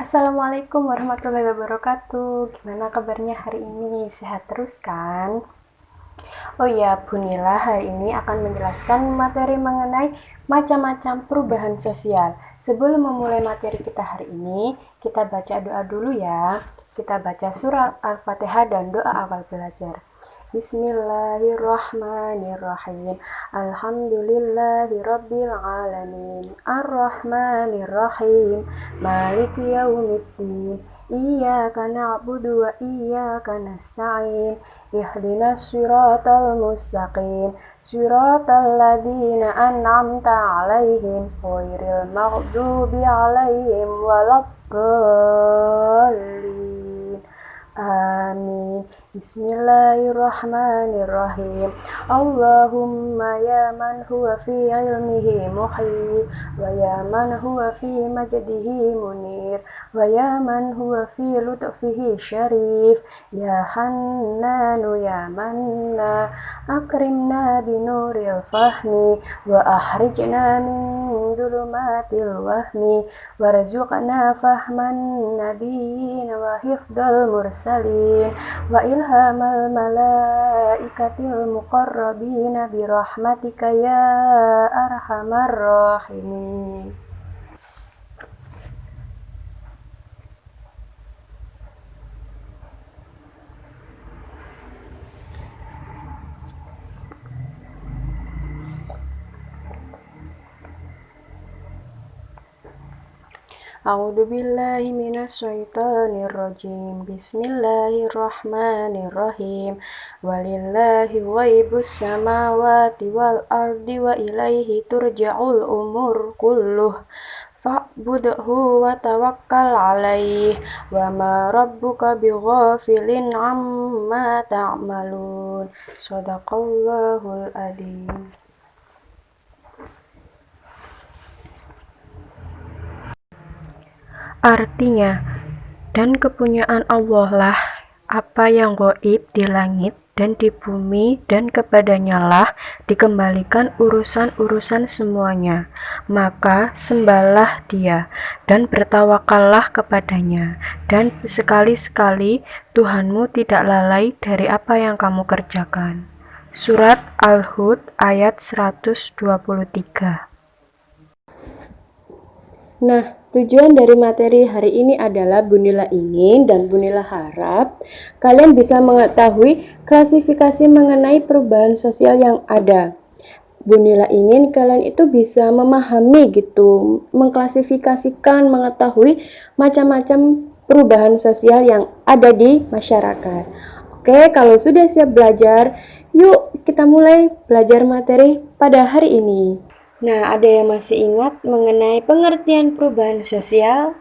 Assalamualaikum warahmatullahi wabarakatuh. Gimana kabarnya hari ini? Sehat terus kan? Oh iya, Bu Nila hari ini akan menjelaskan materi mengenai macam-macam perubahan sosial. Sebelum memulai materi kita hari ini, kita baca doa dulu ya. Kita baca surah Al-Fatihah dan doa awal belajar. Bismillahirrahmanirrahim. Alhamdulillahi rabbil alamin. Ar-Rahmanirrahim. Maliki yaumiddin. Iyyaka na'budu wa iyyaka nasta'in. Ihdinas siratal mustaqim. Siratal ladzina an'amta 'alaihim ghairil maghdubi 'alaihim waladdallin. Amin. Bismillahirrahmanirrahim. Allahumma ya man huwa fi ilmihi muhyi, wa ya man huwa fi majdihi munir, wa ya man huwa fi lutfihi syarif, ya hannanu ya manna, akrimna binuril fahmi, wa ahrijna min dhulumatil wahmi, warzuqna fahman nabiyyin wa hifdal mursalin, wa ilhamal malaikatil muqarrabina birahmatika ya arhamar rahimin. A'udzu billahi minasyaitonir rajim. Bismillahirrahmanirrahim. Walillahi ghaibus samawati wal ardi wa ilaihi turja'ul umur kulluh. Fa'budhu wa tawakkal 'alaih wa ma rabbuka bighafilin 'amma ta'malun. Shadaqallahul adzim. Artinya, dan kepunyaan Allah lah apa yang gaib di langit dan di bumi, dan kepadanya lah dikembalikan urusan-urusan semuanya. Maka sembahlah Dia dan bertawakallah kepadanya, dan sekali-sekali Tuhanmu tidak lalai dari apa yang kamu kerjakan. Surat Al-Hud ayat 123. Nah, tujuan dari materi hari ini adalah Bu Nila ingin dan Bu Nila harap kalian bisa mengetahui klasifikasi mengenai perubahan sosial yang ada. Bu Nila ingin kalian itu bisa memahami gitu, mengklasifikasikan, mengetahui macam-macam perubahan sosial yang ada di masyarakat. Oke, kalau sudah siap belajar, yuk kita mulai belajar materi pada hari ini. Nah, ada yang masih ingat mengenai pengertian perubahan sosial?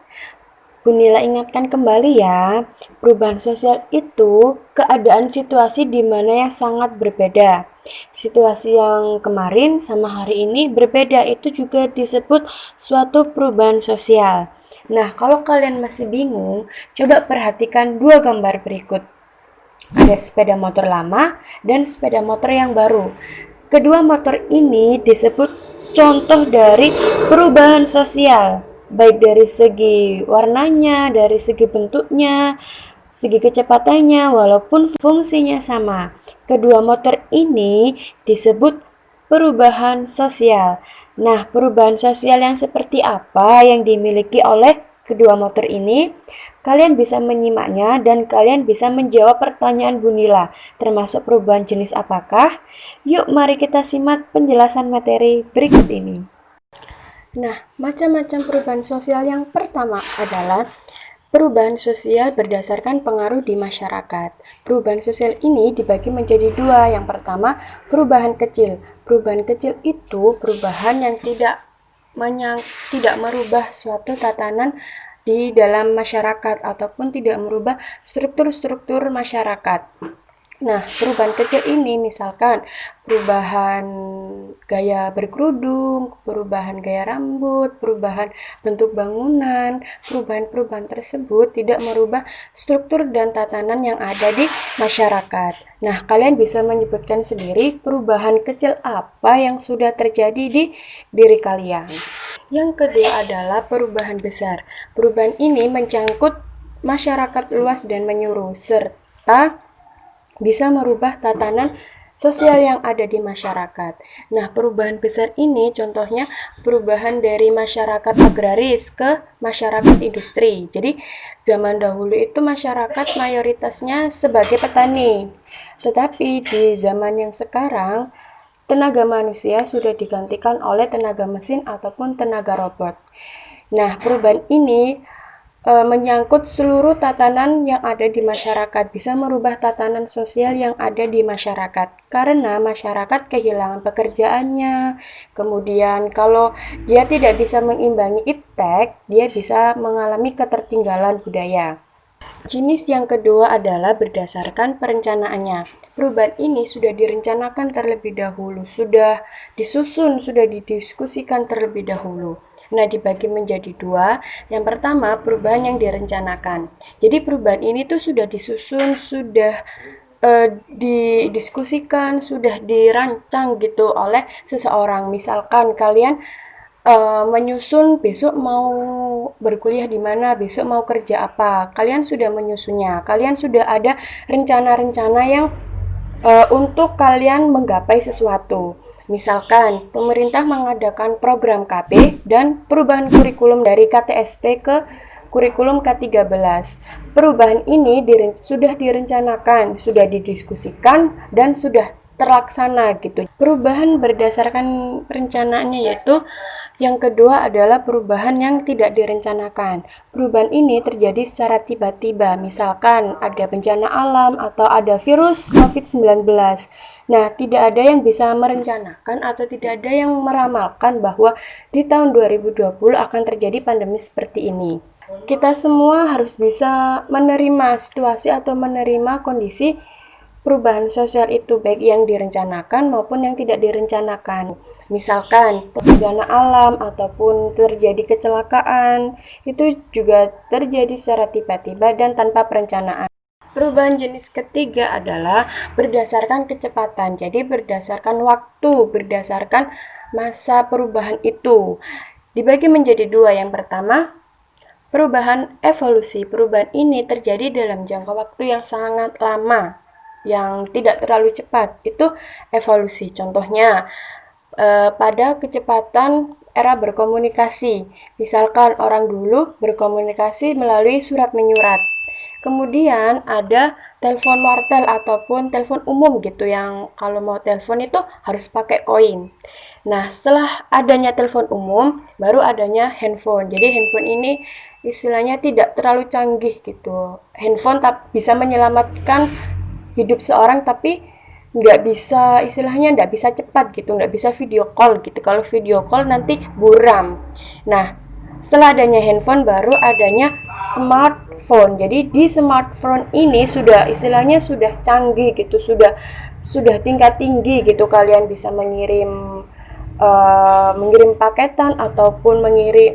Bu Nila ingatkan kembali ya, perubahan sosial itu keadaan situasi di mana yang sangat berbeda. Situasi yang kemarin sama hari ini berbeda, itu juga disebut suatu perubahan sosial. Nah, kalau kalian masih bingung, coba perhatikan dua gambar berikut. Ada sepeda motor lama dan sepeda motor yang baru. Kedua motor ini disebut contoh dari perubahan sosial, baik dari segi warnanya, dari segi bentuknya, segi kecepatannya, walaupun fungsinya sama. Kedua motor ini disebut perubahan sosial. Nah, perubahan sosial yang seperti apa yang dimiliki oleh kedua motor ini? Kalian bisa menyimaknya dan kalian bisa menjawab pertanyaan Bu Nila, termasuk perubahan jenis apakah? Yuk mari kita simak penjelasan materi berikut ini. Nah, macam-macam perubahan sosial yang pertama adalah perubahan sosial berdasarkan pengaruh di masyarakat. Perubahan sosial ini dibagi menjadi dua. Yang pertama, perubahan kecil. Perubahan kecil itu perubahan yang tidak merubah suatu tatanan di dalam masyarakat ataupun tidak merubah struktur-struktur masyarakat. Nah, perubahan kecil ini misalkan perubahan gaya berkerudung, perubahan gaya rambut, perubahan bentuk bangunan. Perubahan-perubahan tersebut tidak merubah struktur dan tatanan yang ada di masyarakat. Nah, kalian bisa menyebutkan sendiri perubahan kecil apa yang sudah terjadi di diri kalian. Yang kedua adalah perubahan besar. Perubahan ini mencangkut masyarakat luas dan menyeluruh, serta bisa merubah tatanan sosial yang ada di masyarakat. Nah, perubahan besar ini contohnya perubahan dari masyarakat agraris ke masyarakat industri. Jadi, zaman dahulu itu masyarakat mayoritasnya sebagai petani. Tetapi di zaman yang sekarang, tenaga manusia sudah digantikan oleh tenaga mesin ataupun tenaga robot. Nah, perubahan ini menyangkut seluruh tatanan yang ada di masyarakat, bisa merubah tatanan sosial yang ada di masyarakat. Karena masyarakat kehilangan pekerjaannya, kemudian kalau dia tidak bisa mengimbangi iptek, dia bisa mengalami ketertinggalan budaya. Jenis yang kedua adalah berdasarkan perencanaannya. Perubahan ini sudah direncanakan terlebih dahulu, sudah disusun, sudah didiskusikan terlebih dahulu. Nah, dibagi menjadi dua. Yang pertama, perubahan yang direncanakan. Jadi perubahan ini tuh sudah disusun, sudah didiskusikan, sudah dirancang gitu oleh seseorang. Misalkan kalian menyusun besok mau berkuliah di mana, besok mau kerja apa. Kalian sudah menyusunnya. Kalian sudah ada rencana-rencana yang untuk kalian menggapai sesuatu. Misalkan, pemerintah mengadakan program KP dan perubahan kurikulum dari KTSP ke kurikulum K13. Perubahan ini sudah direncanakan, sudah didiskusikan, dan sudah terlaksana gitu. Perubahan berdasarkan perencanaannya yaitu yang kedua adalah perubahan yang tidak direncanakan. Perubahan ini terjadi secara tiba-tiba, misalkan ada bencana alam atau ada virus COVID-19. Nah, tidak ada yang bisa merencanakan atau tidak ada yang meramalkan bahwa di tahun 2020 akan terjadi pandemi seperti ini. Kita semua harus bisa menerima situasi atau menerima kondisi perubahan sosial itu, baik yang direncanakan maupun yang tidak direncanakan. Misalkan bencana alam ataupun terjadi kecelakaan, itu juga terjadi secara tiba-tiba dan tanpa perencanaan. Perubahan jenis ketiga adalah berdasarkan kecepatan. Jadi berdasarkan waktu, berdasarkan masa perubahan itu. Dibagi menjadi dua. Yang pertama, perubahan evolusi. Perubahan ini terjadi dalam jangka waktu yang sangat lama, yang tidak terlalu cepat. Itu evolusi. Contohnya, pada kecepatan era berkomunikasi. Misalkan orang dulu berkomunikasi melalui surat menyurat. Kemudian ada telepon wartel ataupun telepon umum gitu, yang kalau mau telepon itu harus pakai koin. Nah, setelah adanya telepon umum, baru adanya handphone. Jadi handphone ini istilahnya tidak terlalu canggih gitu. Handphone bisa menyelamatkan hidup seorang, tapi nggak bisa, istilahnya nggak bisa cepat gitu, nggak bisa video call gitu. Kalau video call nanti buram. Nah, setelah adanya handphone baru adanya smartphone. Jadi di smartphone ini sudah istilahnya sudah canggih gitu, sudah tingkat tinggi gitu. Kalian bisa mengirim paketan ataupun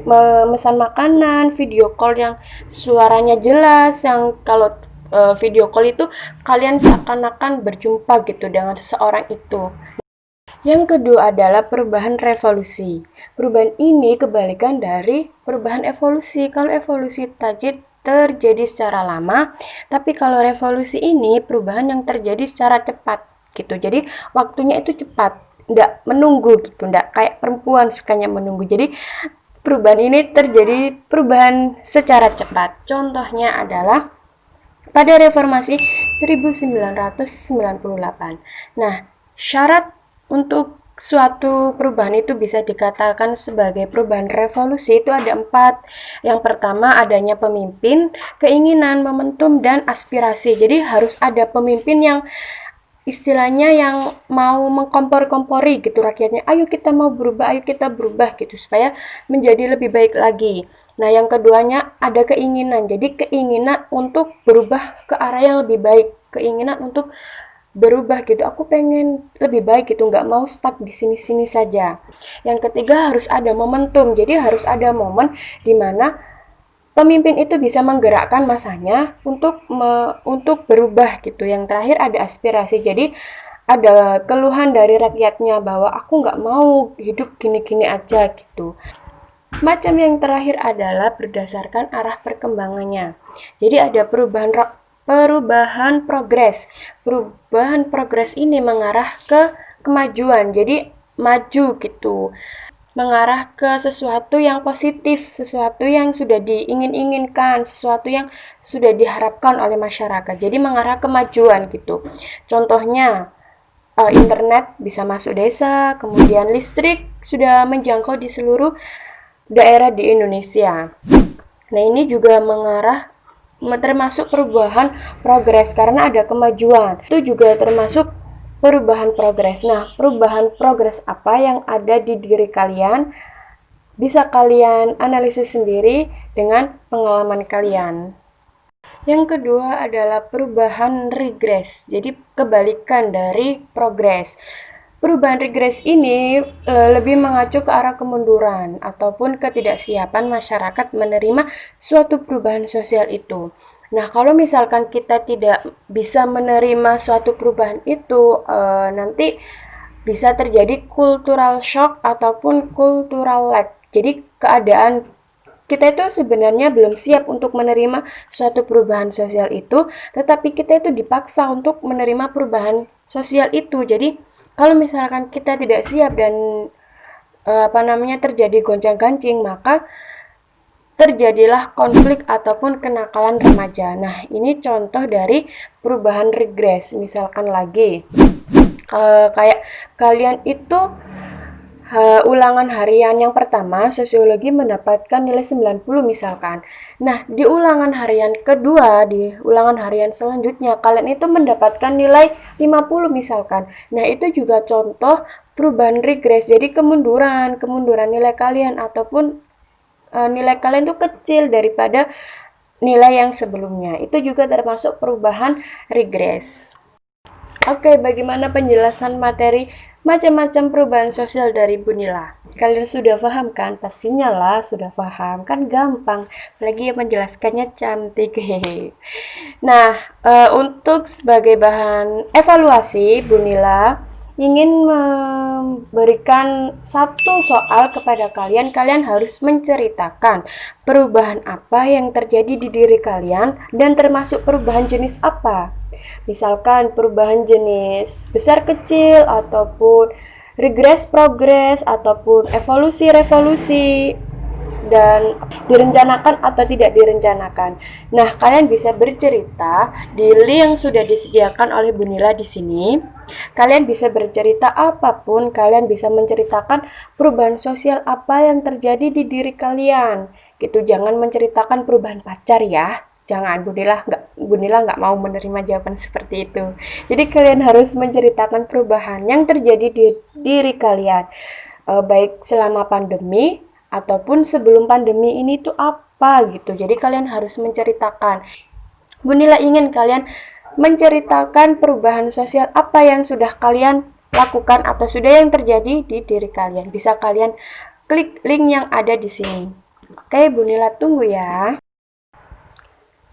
memesan makanan, video call yang suaranya jelas, yang kalau video call itu kalian seakan-akan berjumpa gitu dengan seseorang itu. Yang kedua adalah perubahan revolusi. Perubahan ini kebalikan dari perubahan evolusi. Kalau evolusi tadi terjadi secara lama, tapi kalau revolusi ini perubahan yang terjadi secara cepat gitu. Jadi waktunya itu cepat, nggak menunggu gitu, nggak kayak perempuan sukanya menunggu. Jadi perubahan ini terjadi perubahan secara cepat. Contohnya adalah pada reformasi 1998. Nah, syarat untuk suatu perubahan itu bisa dikatakan sebagai perubahan revolusi itu ada 4. Yang pertama, adanya pemimpin, keinginan, momentum, dan aspirasi. Jadi harus ada pemimpin yang istilahnya yang mau mengkompor-kompori gitu rakyatnya, ayo kita mau berubah, ayo kita berubah gitu, supaya menjadi lebih baik lagi. Nah, yang keduanya ada keinginan. Jadi keinginan untuk berubah ke arah yang lebih baik, keinginan untuk berubah gitu, aku pengen lebih baik gitu, nggak mau stuck di sini-sini saja. Yang ketiga harus ada momentum. Jadi harus ada momen di mana pemimpin itu bisa menggerakkan masanya untuk berubah gitu. Yang terakhir ada aspirasi. Jadi ada keluhan dari rakyatnya bahwa aku nggak mau hidup gini-gini aja gitu. Macam yang terakhir adalah berdasarkan arah perkembangannya. Jadi ada perubahan progres. Perubahan progres ini mengarah ke kemajuan. Jadi maju gitu. Mengarah ke sesuatu yang positif, sesuatu yang sudah diingin-inginkan, sesuatu yang sudah diharapkan oleh masyarakat. Jadi mengarah kemajuan gitu. Contohnya internet bisa masuk desa, kemudian listrik sudah menjangkau di seluruh daerah di Indonesia. Nah, ini juga mengarah termasuk perubahan progres karena ada kemajuan. Itu juga termasuk perubahan progres. Nah, perubahan progres apa yang ada di diri kalian bisa kalian analisis sendiri dengan pengalaman kalian. Yang kedua adalah perubahan regres, jadi kebalikan dari progres. Perubahan regres ini lebih mengacu ke arah kemunduran ataupun ketidaksiapan masyarakat menerima suatu perubahan sosial itu. Nah, kalau misalkan kita tidak bisa menerima suatu perubahan itu, nanti bisa terjadi cultural shock ataupun cultural lag. Jadi keadaan kita itu sebenarnya belum siap untuk menerima suatu perubahan sosial itu, tetapi kita itu dipaksa untuk menerima perubahan sosial itu. Jadi kalau misalkan kita tidak siap dan terjadi gonjang-ganjing, maka terjadilah konflik ataupun kenakalan remaja. Nah, ini contoh dari perubahan regres. Misalkan lagi, kayak kalian itu ulangan harian yang pertama, sosiologi mendapatkan nilai 90 misalkan. Nah, di ulangan harian kedua, di ulangan harian selanjutnya, kalian itu mendapatkan nilai 50 misalkan. Nah, itu juga contoh perubahan regres, jadi kemunduran nilai kalian ataupun nilai kalian itu kecil daripada nilai yang sebelumnya. Itu juga termasuk perubahan regres. Oke, bagaimana penjelasan materi macam-macam perubahan sosial dari Bunila? Kalian sudah paham kan? Pastinya lah sudah paham. Kan gampang. Apalagi yang menjelaskannya cantik. Nah, untuk sebagai bahan evaluasi, Bunila ingin memberikan satu soal kepada kalian. Kalian harus menceritakan perubahan apa yang terjadi di diri kalian dan termasuk perubahan jenis apa. Misalkan perubahan jenis besar kecil ataupun regres progres ataupun evolusi revolusi dan direncanakan atau tidak direncanakan. Nah, kalian bisa bercerita di link yang sudah disediakan oleh Bunila di sini. Kalian bisa bercerita apapun, kalian bisa menceritakan perubahan sosial apa yang terjadi di diri kalian. Gitu, jangan menceritakan perubahan pacar ya. Jangan, Bunila nggak mau menerima jawaban seperti itu. Jadi kalian harus menceritakan perubahan yang terjadi di diri kalian, baik selama pandemi ataupun sebelum pandemi ini tuh apa gitu. Jadi kalian harus menceritakan. Bunila ingin kalian menceritakan perubahan sosial apa yang sudah kalian lakukan atau sudah yang terjadi di diri kalian. Bisa kalian klik link yang ada di sini. Oke, Bunila tunggu ya.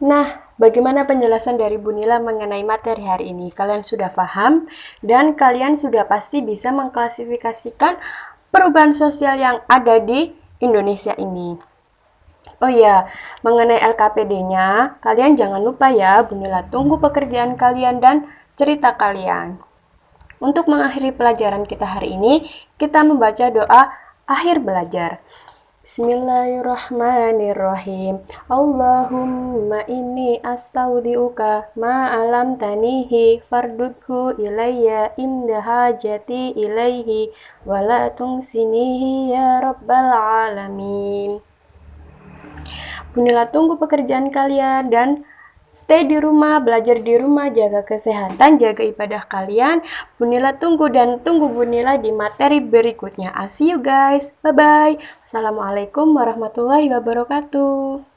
Nah, bagaimana penjelasan dari Bunila mengenai materi hari ini? Kalian sudah paham dan kalian sudah pasti bisa mengklasifikasikan perubahan sosial yang ada di Indonesia ini. Oh iya, mengenai LKPD-nya, kalian jangan lupa ya, Bunila tunggu pekerjaan kalian dan cerita kalian. Untuk mengakhiri pelajaran kita hari ini, kita membaca doa akhir belajar. Bismillahirrahmanirrahim. Allahumma inni astaudiuka ma alam tanihi fardudhu ilayya inda hajati ilaihi wala tungsinihi ya rabbal alamin. Bunila tunggu pekerjaan kalian dan stay di rumah, belajar di rumah, jaga kesehatan, jaga ibadah kalian. Bunila tunggu dan tunggu Bunila di materi berikutnya. I'll see you guys. Bye-bye. Assalamualaikum warahmatullahi wabarakatuh.